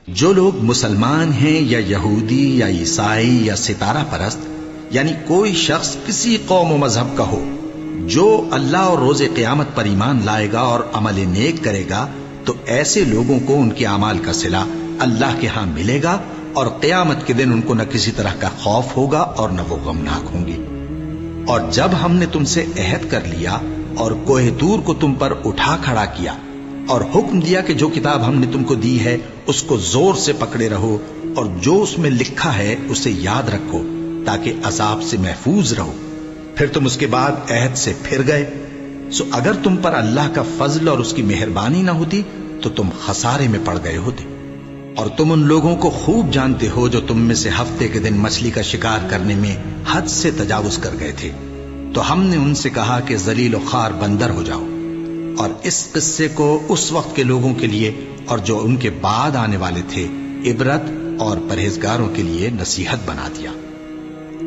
جو لوگ مسلمان ہیں یا یہودی یا عیسائی یا ستارہ پرست، یعنی کوئی شخص کسی قوم و مذہب کا ہو، جو اللہ اور روز قیامت پر ایمان لائے گا اور عمل نیک کرے گا، تو ایسے لوگوں کو ان کے اعمال کا صلہ اللہ کے ہاں ملے گا، اور قیامت کے دن ان کو نہ کسی طرح کا خوف ہوگا اور نہ وہ غمناک ہوں گے۔ اور جب ہم نے تم سے عہد کر لیا اور کوہ طور کو تم پر اٹھا کھڑا کیا اور حکم دیا کہ جو کتاب ہم نے تم کو دی ہے اس کو زور سے پکڑے رہو، اور جو اس میں لکھا ہے اسے یاد رکھو تاکہ عذاب سے محفوظ رہو، پھر تم اس کے بعد عہد سے پھر گئے، سو اگر تم پر اللہ کا فضل اور اس کی مہربانی نہ ہوتی تو تم خسارے میں پڑ گئے ہوتے۔ اور تم ان لوگوں کو خوب جانتے ہو جو تم میں سے ہفتے کے دن مچھلی کا شکار کرنے میں حد سے تجاوز کر گئے تھے، تو ہم نے ان سے کہا کہ ذلیل و خوار بندر ہو جاؤ، اور اس قصے کو اس وقت کے لوگوں کے لیے اور جو ان کے بعد آنے والے تھے عبرت اور پرہیزگاروں کے لیے نصیحت بنا دیا۔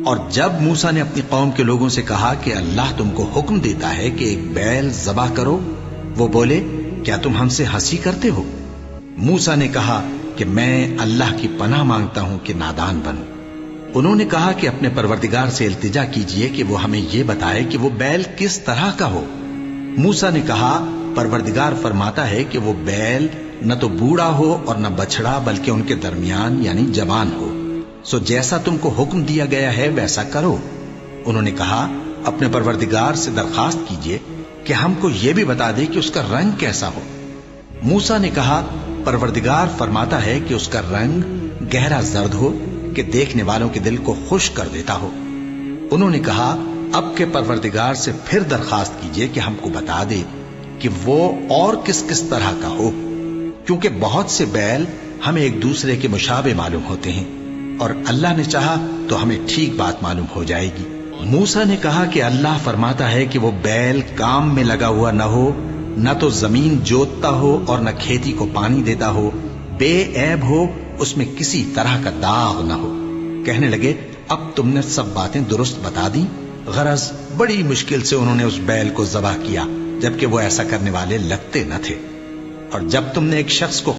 اور جب موسیٰ نے اپنی قوم کے لوگوں سے کہا کہ اللہ تم کو حکم دیتا ہے کہ ایک بیل ذبح کرو، وہ بولے کیا تم ہم سے ہنسی کرتے ہو؟ موسیٰ نے کہا کہ میں اللہ کی پناہ مانگتا ہوں کہ نادان بنوں۔ انہوں نے کہا کہ اپنے پروردگار سے التجا کیجئے کہ وہ ہمیں یہ بتائے کہ وہ بیل کس طرح کا ہو۔ موسیٰ نے کہا پروردگار فرماتا ہے کہ وہ بیل نہ تو بوڑھا ہو اور نہ بچڑا، بلکہ ان کے درمیان یعنی جوان ہو، سو جیسا تم کو حکم دیا گیا ہے ویسا کرو۔ انہوں نے کہا اپنے پروردگار سے درخواست کیجئے کہ ہم کو یہ بھی بتا دے کہ اس کا رنگ کیسا ہو۔ موسیٰ نے کہا پروردگار فرماتا ہے کہ اس کا رنگ گہرا زرد ہو کہ دیکھنے والوں کے دل کو خوش کر دیتا ہو۔ انہوں نے کہا اب کے پروردگار سے پھر درخواست کیجئے کہ ہم کو بتا دے کہ وہ اور کس کس طرح کا ہو، کیونکہ بہت سے بیل ہمیں ایک دوسرے کے مشابہ معلوم ہوتے ہیں، اور اللہ نے چاہا تو ہمیں ٹھیک بات معلوم ہو جائے گی۔ موسیٰ نے کہا کہ اللہ فرماتا ہے کہ وہ بیل کام میں لگا ہوا نہ ہو، نہ تو زمین جوتتا ہو اور نہ کھیتی کو پانی دیتا ہو، بے عیب ہو، اس میں کسی طرح کا داغ نہ ہو۔ کہنے لگے اب تم نے سب باتیں درست بتا دی۔ غرض بڑی مشکل سے انہوں نے اس بیل کو ذبح کیا، جبکہ وہ ایسا کرنے والے لگتے نہ تھے۔ اور جب تم نے ایک شخص کو